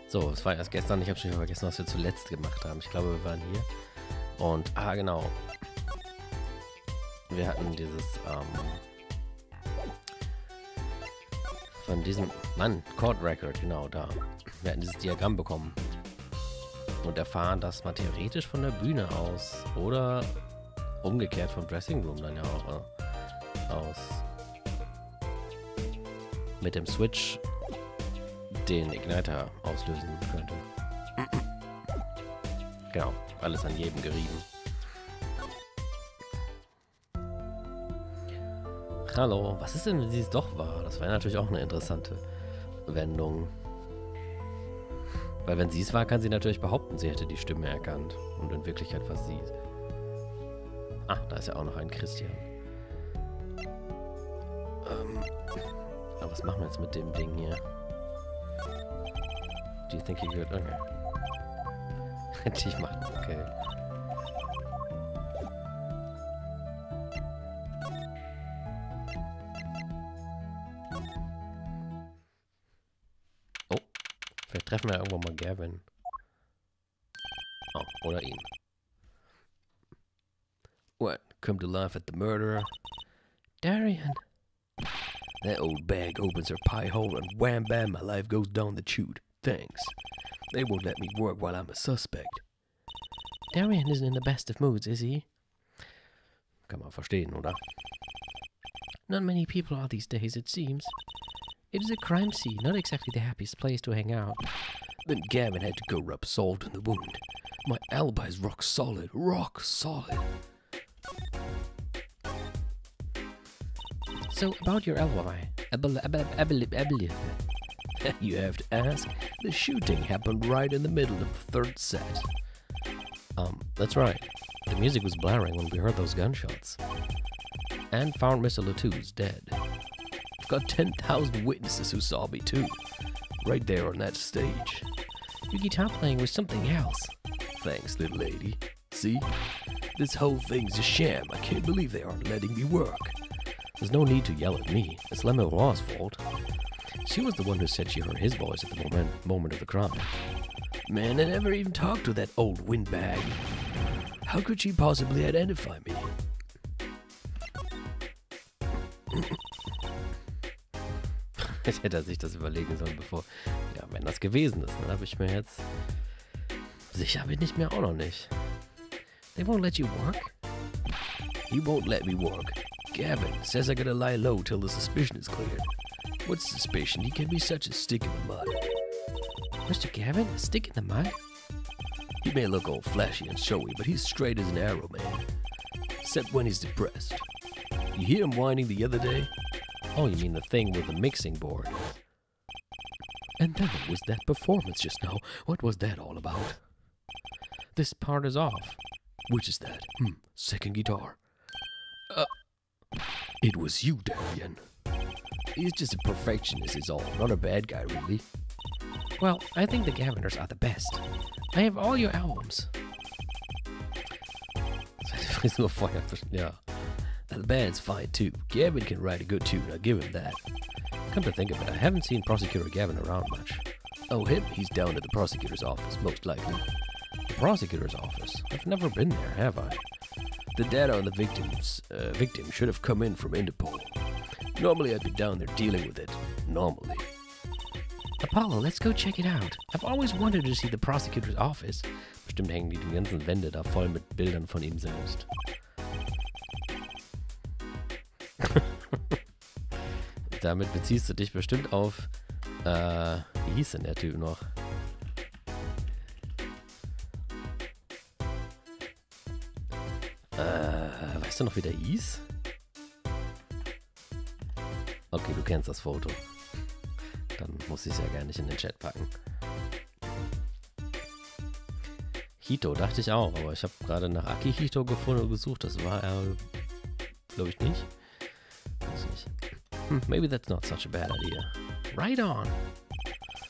So, es war erst gestern. Ich habe schon vergessen, was wir zuletzt gemacht haben. Ich glaube, wir waren hier. Und, genau. Wir hatten dieses, von diesem, Mann, Chord Record, genau, da. Wir hatten dieses Diagramm bekommen. Und erfahren, dass man theoretisch von der Bühne aus oder umgekehrt vom Dressing Room dann ja auch aus mit dem Switch den Igniter auslösen könnte. Genau, alles an jedem gerieben. Hallo, was ist denn, wenn sie es doch war? Das wäre natürlich auch eine interessante Wendung. Weil wenn sie es war, kann sie natürlich behaupten, sie hätte die Stimme erkannt. Und in Wirklichkeit war sie es. Ah, da ist ja auch noch ein Christian. Aber was machen wir jetzt mit dem Ding hier? Do you think he could? Okay. Hätte ich machen, okay. Oh, vielleicht treffen wir ja irgendwann mal Gavin. Oh, oder ihn. What? Come to laugh at the murderer? Darian. That old bag opens her pie hole and wham bam, my life goes down the chute. Thanks. They won't let me work while I'm a suspect. Darian isn't in the best of moods, is he? Kann man verstehen, oder? Not many people are these days, it seems. It is a crime scene, not exactly the happiest place to hang out. Then Gavin had to go rub salt in the wound. My alibi's rock solid, rock solid. So, about your alibi. You have to ask. The shooting happened right in the middle of the third set. That's right. The music was blaring when we heard those gunshots. And found Mr. Latou's dead. I've got 10,000 witnesses who saw me too. Right there on that stage. Your guitar playing was something else. Thanks, little lady. See? This whole thing's a sham. I can't believe they aren't letting me work. There's no need to yell at me. It's Lemuroy's fault. She was the one who said she heard his voice at the moment of the crime. Man, I never even talked to that old windbag. How could she possibly identify me? Ich hätte sich das überlegen sollen, bevor... Ja, wenn das gewesen ist, dann habe ich mir jetzt... Sicher bin ich mir auch noch nicht. They won't let you work? He won't let me work. Gavin says I gotta lie low till the suspicion is cleared. What suspicion? He can be such a stick in the mud. Mr. Gavin, a stick in the mud? He may look all flashy and showy, but he's straight as an arrow, man. Except when he's depressed. You hear him whining the other day? Oh, you mean the thing with the mixing board. And then there was that performance just now. What was that all about? This part is off. Which is that? Second guitar. It was you, Darian. He's just a perfectionist is all, not a bad guy, really. Well, I think the Gaviners are the best. I have all your albums. Yeah. The band's fine, too. Gavin can write a good tune, I'll give him that. Come to think of it, I haven't seen Prosecutor Gavin around much. Oh, him? He's down at the prosecutor's office, most likely. The prosecutor's office? I've never been there, have I? The data on the victim should have come in from Interpol. Normally I'd be down there dealing with it. Normally. Apollo, let's go check it out. I've always wanted to see the prosecutor's office. Bestimmt hängen die ganzen Wände da voll mit Bildern von ihm selbst. Damit beziehst du dich bestimmt auf, wie hieß denn der Typ noch? Weißt du noch, wie der hieß? Okay, du kennst das Foto. Dann muss ich es ja gar nicht in den Chat packen. Hito dachte ich auch, aber ich habe gerade nach Akihito gefunden und gesucht. Das war er, glaube ich, nicht. Weiß nicht. Maybe that's not such a bad idea. Right on.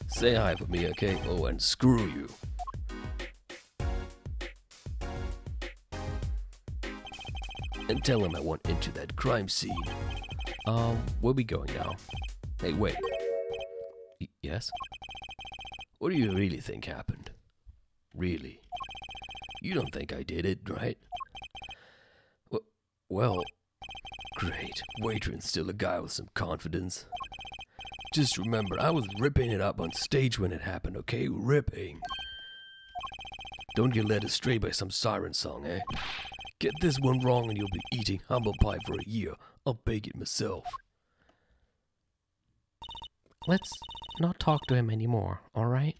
Say hi for me, okay? Oh, and screw you. And tell him I went into that crime scene. Where we going now? Hey, wait. Yes? What do you really think happened? Really? You don't think I did it, right? Well, great. Waiterin's still a guy with some confidence. Just remember, I was ripping it up on stage when it happened, okay? Ripping. Don't get led astray by some siren song, eh? Get this one wrong and you'll be eating humble pie for a year. I'll bake it myself. Let's not talk to him anymore, alright?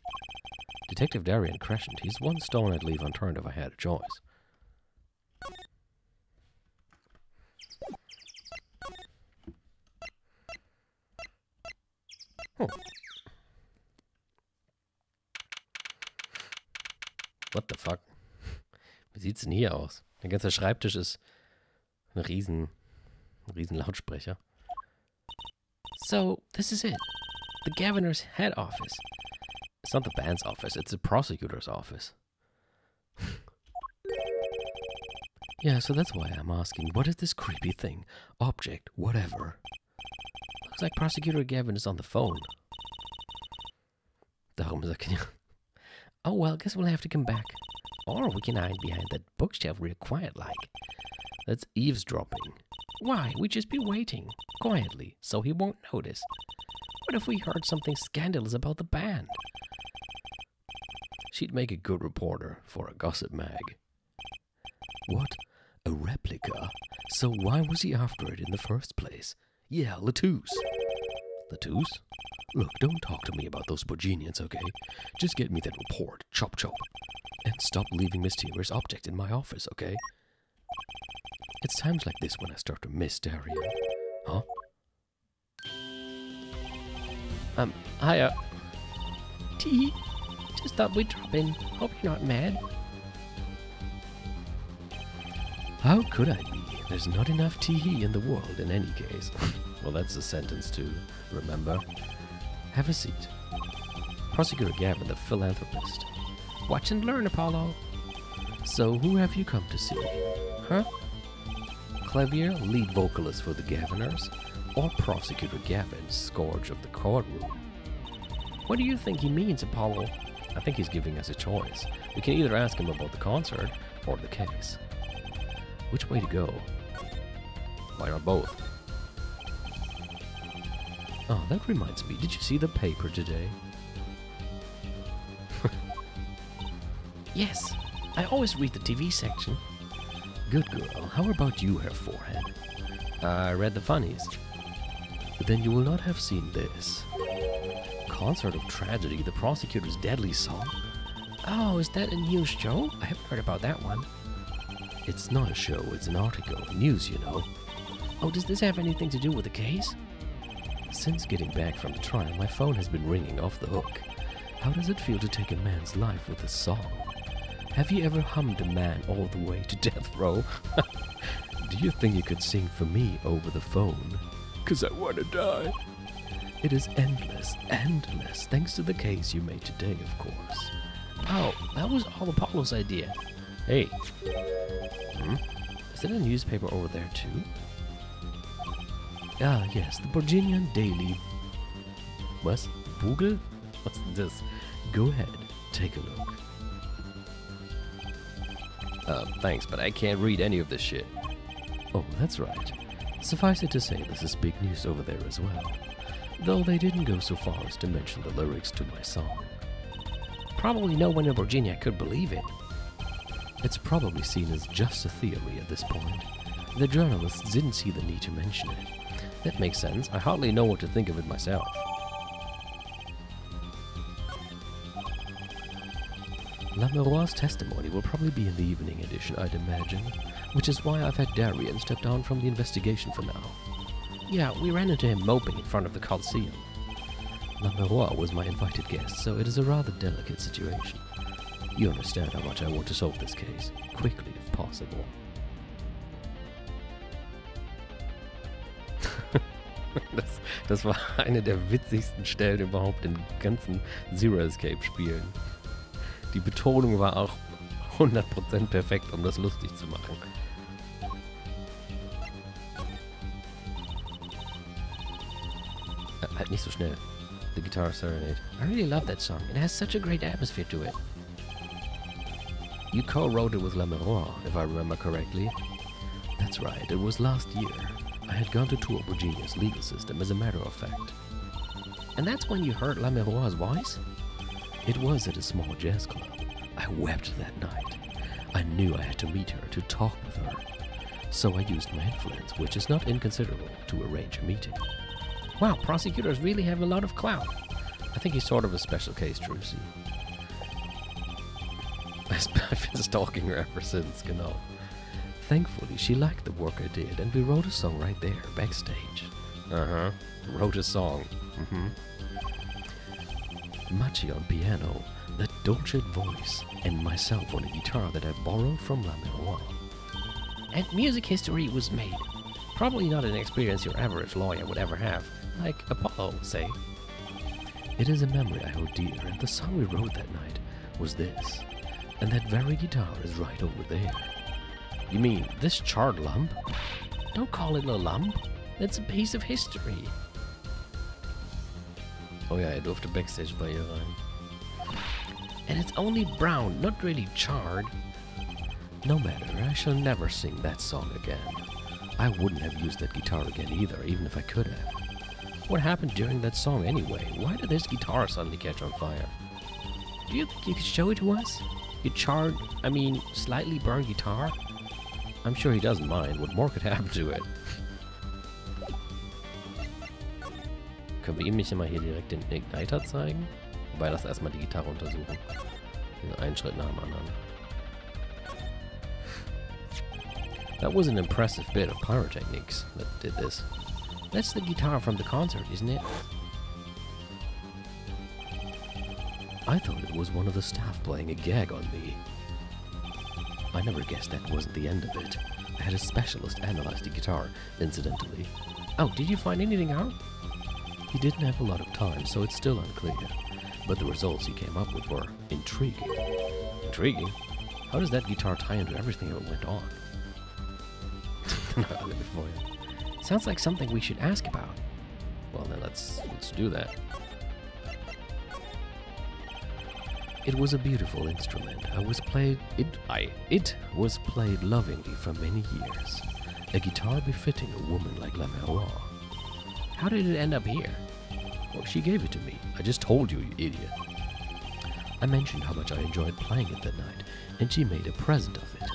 Detective Darian Crescent. He's one stone I'd leave unturned if I had a choice. What the fuck? Wie sieht's denn hier aus? Der ganze Schreibtisch ist ein riesen Lautsprecher. So, this is it. The governor's head office. It's not the band's office, it's the prosecutor's office. Yeah, so that's why I'm asking, what is this creepy thing? Object, whatever. Looks like Prosecutor Gavin is on the phone. Darum sagt er, oh well, guess we'll have to come back. Or we can hide behind that bookshelf real quiet like. That's eavesdropping. Why? We'd just be waiting, quietly, so he won't notice. What if we heard something scandalous about the band? She'd make a good reporter for a gossip mag. What? A replica? So why was he after it in the first place? Yeah, Latouche. Latouche? Look, don't talk to me about those Virginians, okay? Just get me that report, chop chop. And stop leaving mysterious objects in my office, okay? It's times like this when I start to miss Darian. Huh? Hiya. Tea. Just thought we'd drop in. Hope you're not mad. How could I be? There's not enough tea in the world in any case. Well, that's a sentence to remember. Have a seat. Prosecutor Gavin, the philanthropist. Watch and learn, Apollo. So, who have you come to see? Huh? Klavier, lead vocalist for the Gaviners, or Prosecutor Gavin, scourge of the courtroom? What do you think he means, Apollo? I think he's giving us a choice. We can either ask him about the concert or the case. Which way to go? Why not both? Oh, that reminds me. Did you see the paper today? Yes, I always read the TV section. Good girl. How about you, Herr Forehead? I read the funnies. But then you will not have seen this. Concert of Tragedy, the prosecutor's deadly song. Oh, is that a new show? I haven't heard about that one. It's not a show, it's an article. News, you know. Oh, does this have anything to do with the case? Since getting back from the trial, my phone has been ringing off the hook. How does it feel to take a man's life with a song? Have you ever hummed a man all the way to death row? Do you think you could sing for me over the phone? 'Cause I wanna die. It is endless, endless, thanks to the case you made today, of course. Oh, that was all Apollo's idea. Hey. Is there a newspaper over there too? Ah, yes, the Virginian Daily. Was? Bugel? What's this? Go ahead, take a look. Thanks, but I can't read any of this shit. Oh, that's right. Suffice it to say, this is big news over there as well. Though they didn't go so far as to mention the lyrics to my song. Probably no one in Virginia could believe it. It's probably seen as just a theory at this point. The journalists didn't see the need to mention it. That makes sense. I hardly know what to think of it myself. Lameroi's testimony will probably be in the evening edition, I'd imagine, which is why I've had Darian step down from the investigation for now. Yeah, we ran into him moping in front of the Coliseum. Lamerois was my invited guest, so it is a rather delicate situation. You understand how much I want to solve this case, quickly if possible. Das war eine der witzigsten Stellen überhaupt in ganzen Zero Escape Spielen. Die Betonung war auch 100% perfekt, um das lustig zu machen. Halt nicht so schnell. The Guitar Serenade. I really love that song. It has such a great atmosphere to it. You co-wrote it with La Miroir, if I remember correctly. That's right, it was last year. I had gone to tour Virginia's legal system, as a matter of fact. And that's when you heard La Miroir's voice? It was at a small jazz club. I wept that night. I knew I had to meet her, to talk with her. So I used my influence, which is not inconsiderable, to arrange a meeting. Wow, prosecutors really have a lot of clout. I think he's sort of a special case, Trucy. I've been stalking her ever since, genau. Thankfully, she liked the work I did, and we wrote a song right there, backstage. Wrote a song. Machi on piano, that dulcet voice, and myself on a guitar that I borrowed from La Miroir. And music history was made. Probably not an experience your average lawyer would ever have, like Apollo, say. It is a memory I hold dear, and the song we wrote that night was this. And that very guitar is right over there. You mean this charred lump? Don't call it a lump. It's a piece of history. Oh ja, er durfte Backstage bei ihr rein. And it's only brown, not really charred. No matter, I shall never sing that song again. I wouldn't have used that guitar again either, even if I could have. What happened during that song anyway? Why did this guitar suddenly catch on fire? Do you think you could show it to us? Your charred, slightly burned guitar? I'm sure he doesn't mind. What more could happen to it? Können wir ihm nicht immer hier direkt den Igniter zeigen? Wobei, lass erstmal die Gitarre untersuchen. Also einen Schritt nach dem anderen. That was an impressive bit of pyrotechnics that did this. That's the guitar from the concert, isn't it? I thought it was one of the staff playing a gag on me. I never guessed that wasn't the end of it. I had a specialist analyze the guitar, incidentally. Oh, did you find anything out? He didn't have a lot of time, so it's still unclear. But the results he came up with were intriguing. Intriguing? How does that guitar tie into everything that went on? Sounds like something we should ask about. Well, then let's do that. It was a beautiful instrument. It was played lovingly for many years. A guitar befitting a woman like La Miroir. How did it end up here? Well, she gave it to me. I just told you, you idiot. I mentioned how much I enjoyed playing it that night, and she made a present of it.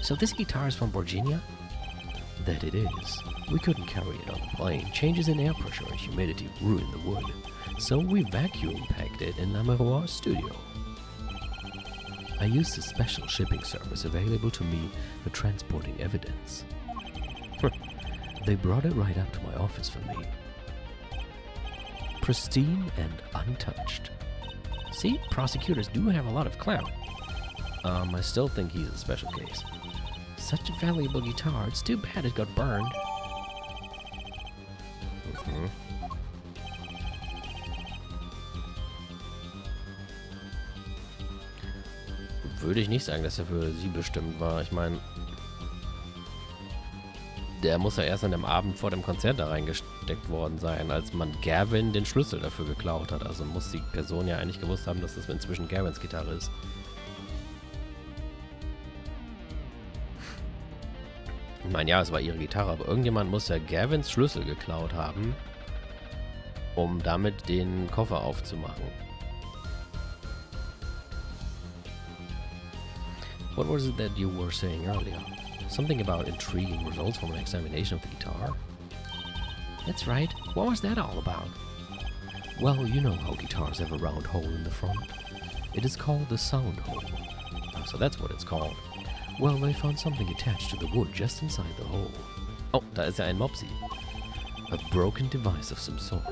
So this guitar is from Virginia? That it is. We couldn't carry it on the plane. Changes in air pressure and humidity ruined the wood. So we vacuum packed it in La Miroir's studio. I used a special shipping service available to me for transporting evidence. They brought it right up to my office for me. Pristine and untouched. See, prosecutors do have a lot of clout. I still think he's a special case. Such a valuable guitar, it's too bad it got burned. Würde ich nicht sagen, dass er für sie bestimmt war. Ich meine, der muss ja erst an dem Abend vor dem Konzert da reingesteckt worden sein, als man Gavin den Schlüssel dafür geklaut hat. Also muss die Person ja eigentlich gewusst haben, dass das inzwischen Gavins Gitarre ist. Ich meine, ja, es war ihre Gitarre, aber irgendjemand muss ja Gavins Schlüssel geklaut haben, um damit den Koffer aufzumachen. What was it that you were saying earlier? Something about intriguing results from an examination of the guitar? That's right. What was that all about? Well, you know how guitars have a round hole in the front. It is called the sound hole. Oh, so that's what it's called. Well, they found something attached to the wood just inside the hole. Oh, da ist ja ein Mopsi. A broken device of some sort.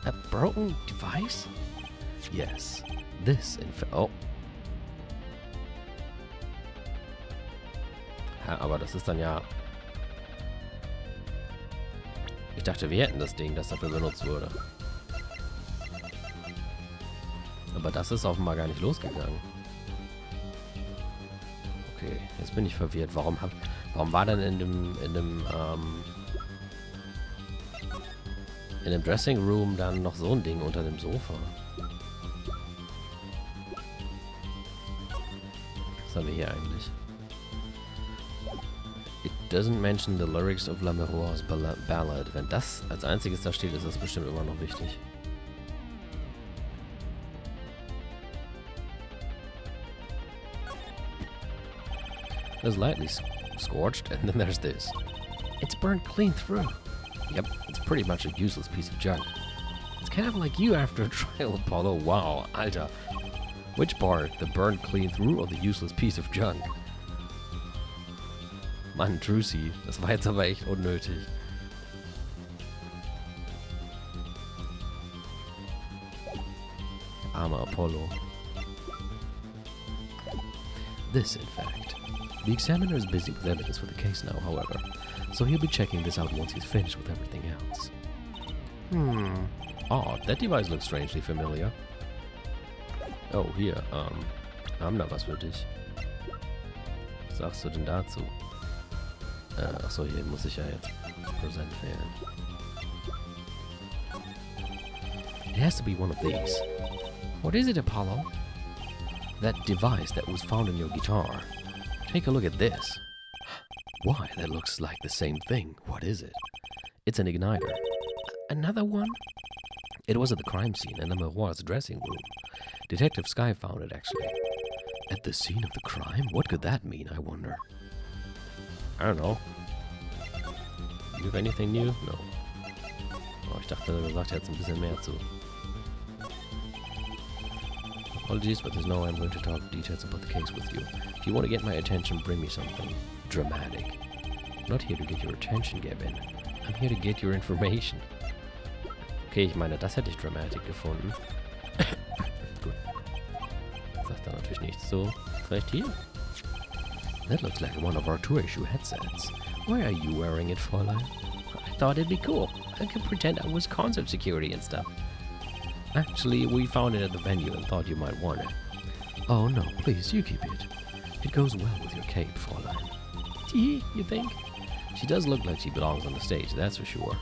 A broken device? Yes. This, in fact... Oh. Ja, aber das ist dann ja... Ich dachte, wir hätten das Ding, das dafür benutzt wurde. Aber das ist offenbar gar nicht losgegangen. Okay, jetzt bin ich verwirrt. Warum war denn in In dem Dressing Room dann noch so ein Ding unter dem Sofa. Was haben wir hier eigentlich? It doesn't mention the lyrics of Lamerois Ballad. Wenn das als einziges da steht, ist das bestimmt immer noch wichtig. There's lightly scorched, and then there's this. It's burned clean through. Yep, it's pretty much a useless piece of junk. It's kind of like you after a trial, Apollo. Wow, Alter. Which part? The burned clean through or the useless piece of junk? Mann, Drusi, das war jetzt aber echt unnötig. Armer Apollo. This, in fact. The examiner is busy with evidence for the case now, however, so he'll be checking this out once he's finished with everything else. Odd, that device looks strangely familiar. Oh, hier, haben da was für dich. Was sagst du denn dazu? Achso, hier muss ich ja jetzt Present wählen. It has to be one of these. What is it, Apollo? That device that was found in your guitar. Take a look at this. Why, that looks like the same thing. What is it? It's an igniter. Another one? It was at the crime scene in Lamerois' dressing room. Detective Sky found it, actually. At the scene of the crime? What could that mean, I wonder? I don't know. You have anything new? No. Oh, ich dachte, er sagt jetzt ein bisschen mehr zu. Apologies, but there's no way I'm going to talk details about the case with you. If you want to get my attention, bring me something dramatic. I'm not here to get your attention, Gavin. I'm here to get your information. Okay, ich meine, das hätte ich dramatic gefunden. Gut. Sagt da natürlich nichts zu. Vielleicht hier? That looks like one of our two-issue headsets. Why are you wearing it, Fräulein? I thought it'd be cool. I could pretend I was concert security and stuff. Actually, we found it at the venue and thought you might want it. Oh no, please, you keep it. It goes well with your cape, Fräulein. Tee, you think? She does look like she belongs on the stage, that's for sure.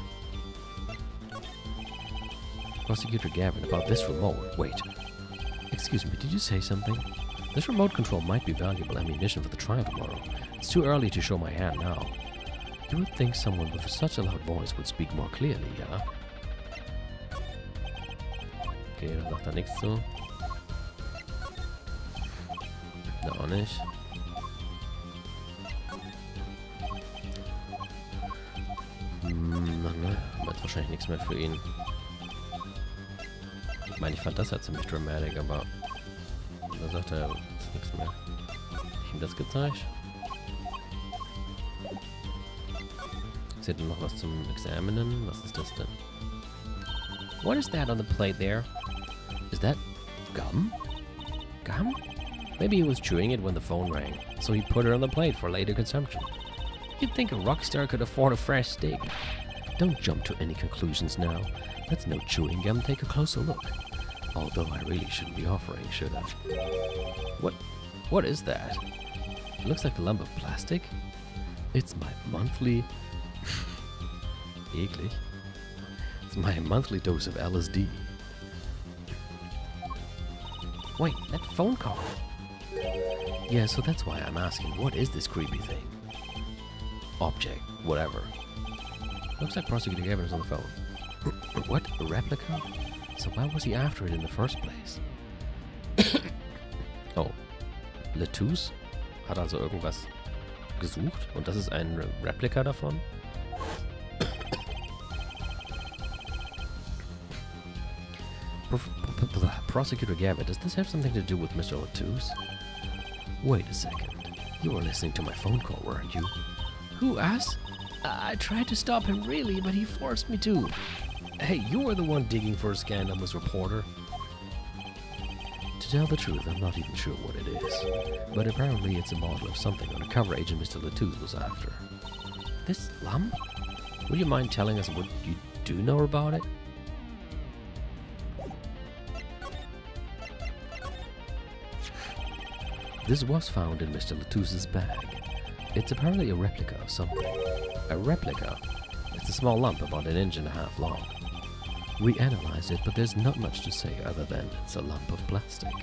Prosecutor Gavin, about this remote. Wait. Excuse me, did you say something? This remote control might be valuable ammunition for the trial tomorrow. It's too early to show my hand now. You would think someone with such a loud voice would speak more clearly, yeah? Okay, da sagt er nichts zu. Da auch nicht. Ne, aber jetzt wahrscheinlich nichts mehr für ihn. Ich meine, ich fand das ja ziemlich dramatic, aber da sagt er jetzt nichts mehr. Hab ich ihm das gezeigt? Ist hier noch was zum Examinen? Was ist das denn? What is that on the plate there? Is that gum? Gum? Maybe he was chewing it when the phone rang, so he put it on the plate for later consumption. You'd think a rock star could afford a fresh steak. Don't jump to any conclusions now. That's no chewing gum. Take a closer look. Although I really shouldn't be offering, should I? What is that? It looks like a lump of plastic. It's my monthly... Eklig. It's my monthly dose of LSD. Wait, that phone call. Yeah, so that's why I'm asking, what is this creepy thing? Object, whatever. Looks like Prosecutor Gavins on the phone. What? A replica? So why was he after it in the first place? Oh. Lettuce hat also irgendwas gesucht und das ist ein Replika davon? Prosecutor Gavin, does this have something to do with Mr. Lettuce? Wait a second. You were listening to my phone call, weren't you? Who, us? I tried to stop him, really, but he forced me to. Hey, you were the one digging for a scandal, Miss Reporter. To tell the truth, I'm not even sure what it is. But apparently it's a bottle of something undercover agent Mr. Lettuce was after. This lump? Would you mind telling us what you do know about it? This was found in Mr. Lettuce's bag. It's apparently a replica of something. A replica? It's a small lump about 1.5 inches long. We analyzed it, but there's not much to say other than it's a lump of plastic.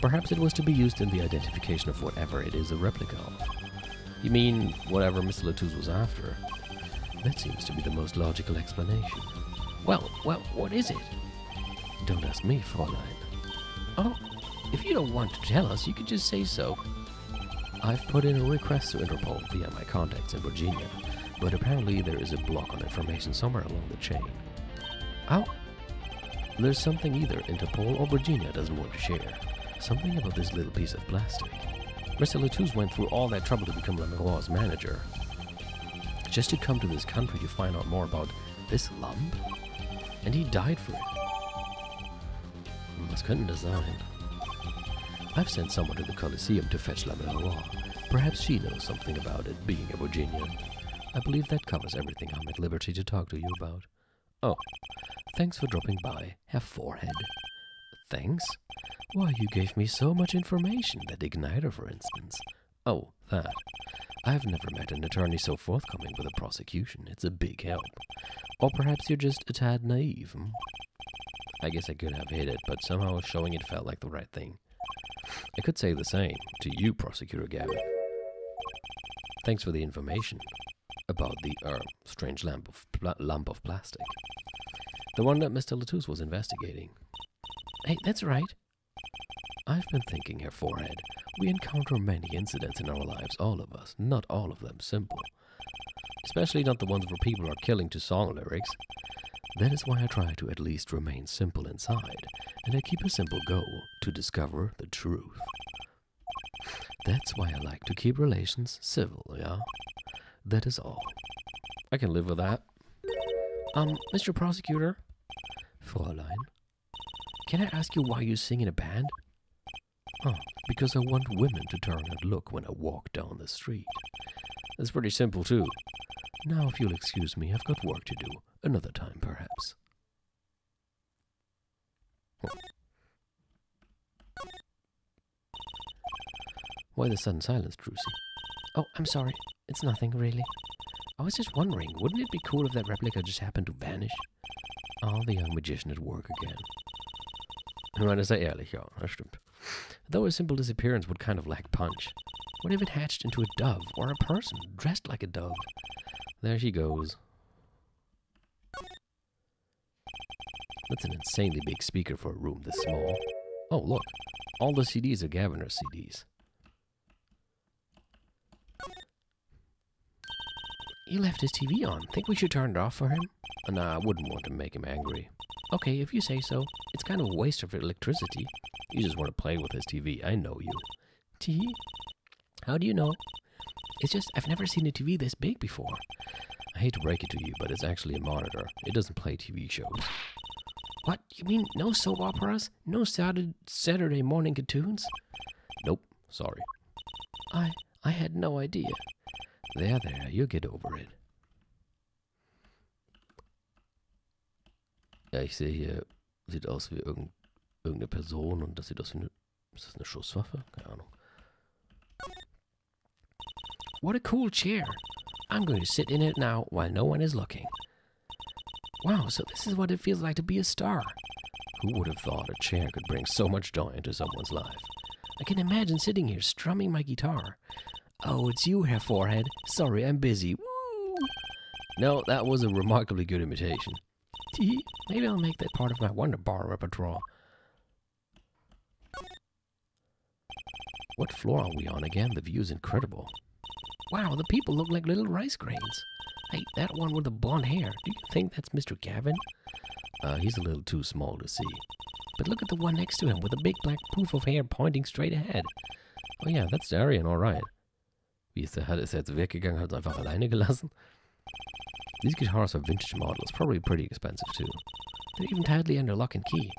Perhaps it was to be used in the identification of whatever it is a replica of. You mean whatever Mr. Latouche was after? That seems to be the most logical explanation. Well, what is it? Don't ask me, Fräulein. Oh, if you don't want to tell us, you could just say so. I've put in a request to Interpol via my contacts in Virginia, but apparently there is a block on information somewhere along the chain. Oh, there's something either Interpol or Virginia doesn't want to share. Something about this little piece of plastic. Mr. Latouche went through all that trouble to become Leroy's manager, just to come to this country to find out more about this lump? And he died for it. Must couldn't design. I've sent someone to the Coliseum to fetch Leroy. Perhaps she knows something about it, being a Virginian. I believe that covers everything I'm at liberty to talk to you about. Oh, thanks for dropping by, Herr Forehead. Thanks? Why, you gave me so much information, that igniter, for instance. Oh, that. I've never met an attorney so forthcoming with a prosecution. It's a big help. Or perhaps you're just a tad naive. I guess I could have hit it, but somehow showing it felt like the right thing. I could say the same to you, Prosecutor Gavin. Thanks for the information about the strange lump of plastic. The one that Mr. Latouche was investigating. Hey, that's right. I've been thinking, Herr Forehead, we encounter many incidents in our lives, all of us, not all of them simple. Especially not the ones where people are killing to song lyrics. That is why I try to at least remain simple inside, and I keep a simple goal to discover the truth. That's why I like to keep relations civil, yeah? That is all. I can live with that. Mr. Prosecutor? Fräulein? Can I ask you why you sing in a band? Oh, because I want women to turn and look when I walk down the street. That's pretty simple, too. Now, if you'll excuse me, I've got work to do. Another time, perhaps. Why the sudden silence, Drucy? Oh, I'm sorry. It's nothing, really. I was just wondering, wouldn't it be cool if that replica just happened to vanish? Oh, the young magician at work again. Ich meine, sei ehrlich, ja, das stimmt. Though a simple disappearance would kind of lack punch. What if it hatched into a dove, or a person dressed like a dove? There she goes. That's an insanely big speaker for a room this small. Oh, look. All the CDs are Gavins' CDs. He left his TV on. Think we should turn it off for him? Nah, I wouldn't want to make him angry. Okay, if you say so. It's kind of a waste of electricity. You just want to play with his TV. I know you. TV? How do you know? It's just, I've never seen a TV this big before. I hate to break it to you, but it's actually a monitor. It doesn't play TV shows. What? You mean no soap operas? No Saturday morning cartoons? Nope, sorry. I had no idea. There, you'll get over it. Ja, ich sehe hier, sieht aus wie irgendeine Person und das sieht aus wie eine, ist das eine Schusswaffe? Keine Ahnung. What a cool chair. I'm going to sit in it now while no one is looking. Wow, so this is what it feels like to be a star. Who would have thought a chair could bring so much joy into someone's life? I can imagine sitting here strumming my guitar. Oh, it's you, Herr Forehead. Sorry, I'm busy. Woo! No, that was a remarkably good imitation. Maybe I'll make that part of my Wonder Bar repertoire. What floor are we on again? The view's incredible. Wow, the people look like little rice grains. Hey, that one with the blonde hair, do you think that's Mr. Gavin? He's a little too small to see. But look at the one next to him with a big black poof of hair pointing straight ahead. Oh yeah, that's Darian, alright. Wie ist der? Ist er jetzt weggegangen, hat uns einfach alleine gelassen? These guitars are vintage models, probably pretty expensive too. They're even tightly under lock and key.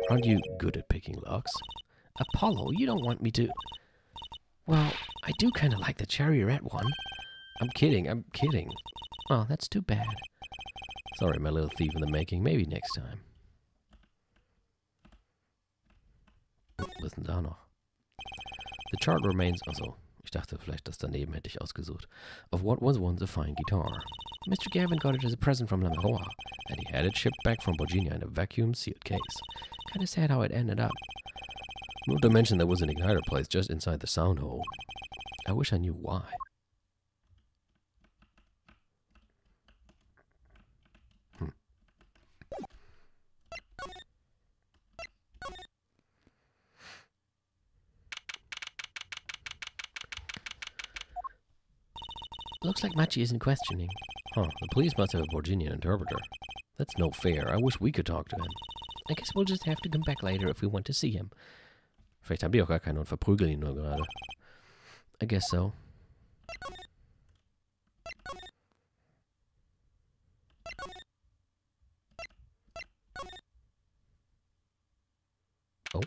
Aren't you good at picking locks? Apollo, you don't want me to... Well, I do kind of like the cherry red one. I'm kidding. Oh, that's too bad. Sorry, my little thief in the making. Maybe next time. Oh, was denn da noch? The chart remains... Also, Ich dachte vielleicht, das daneben hätte ich ausgesucht. Of what was once a fine guitar. Mr. Gavin got it as a present from Lameroa, and he had it shipped back from Virginia in a vacuum-sealed case. Kinda sad how it ended up. Not to mention there was an igniter placed just inside the sound hole. I wish I knew why. Looks like Machi isn't questioning. Huh, the police must have a Virginian interpreter. That's no fair. I wish we could talk to him. I guess we'll just have to come back later if we want to see him. Vielleicht haben die auch gar keinen und verprügeln ihn nur gerade. I guess so. Oh.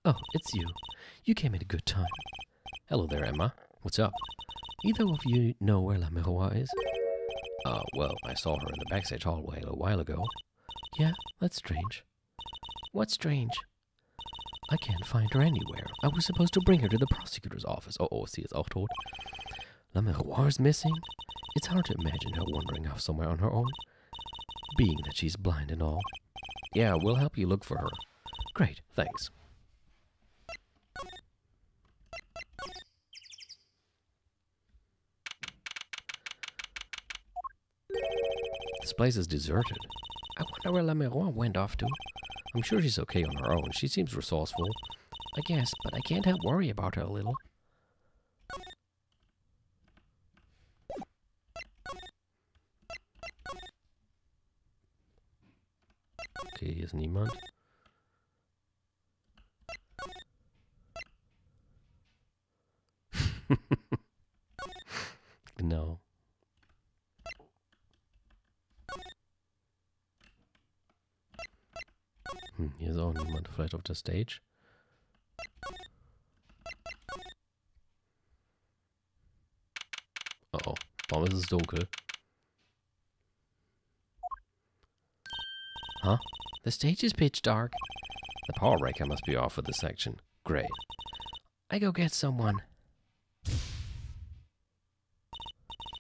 Oh, it's you. You came at a good time. Hello there, Emma. What's up? Either of you know where La Miroir is? Well, I saw her in the backstage hallway a while ago. Yeah, that's strange. What's strange? I can't find her anywhere. I was supposed to bring her to the prosecutor's office. Oh, sie ist auch tot. La Miroir's missing? It's hard to imagine her wandering off somewhere on her own. Being that she's blind and all. Yeah, we'll help you look for her. Great, thanks. This place is deserted. I wonder where La Miroir went off to. I'm sure she's okay on her own. She seems resourceful. I guess, but I can't help worry about her a little. Okay, hier ist niemand. Genau. Hier ist auch niemand. Vielleicht auf der Stage. Oh, warum ist es dunkel? Huh? The stage is pitch dark. The power breaker must be off for this section. Great. I go get someone.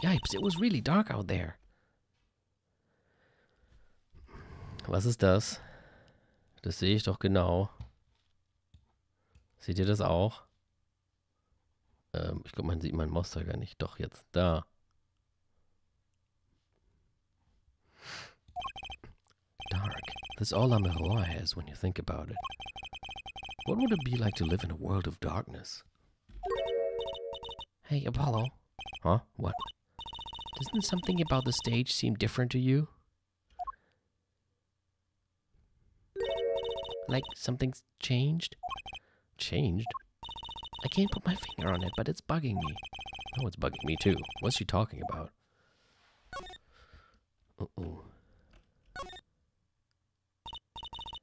Yipes, it was really dark out there. Was ist das? Das sehe ich doch genau. Seht ihr das auch? Ich glaube, man sieht meinen Mauszeiger nicht. Doch, jetzt. Da. Dark. That's all La Miroir has when you think about it. What would it be like to live in a world of darkness? Hey, Apollo. Huh? What? Doesn't something about the stage seem different to you? Like something's changed? Changed? I can't put my finger on it, but it's bugging me. Oh, it's bugging me too. What's she talking about? Uh-oh.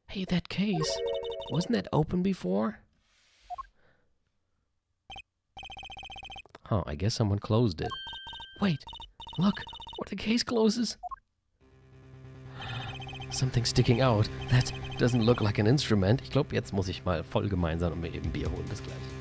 Hey, that case. Wasn't that open before? Huh, I guess someone closed it. Wait, look, where the case closes. Something sticking out. That doesn't look like an instrument. Ich glaube, jetzt muss ich mal voll gemein sein und mir eben Bier holen. Bis gleich.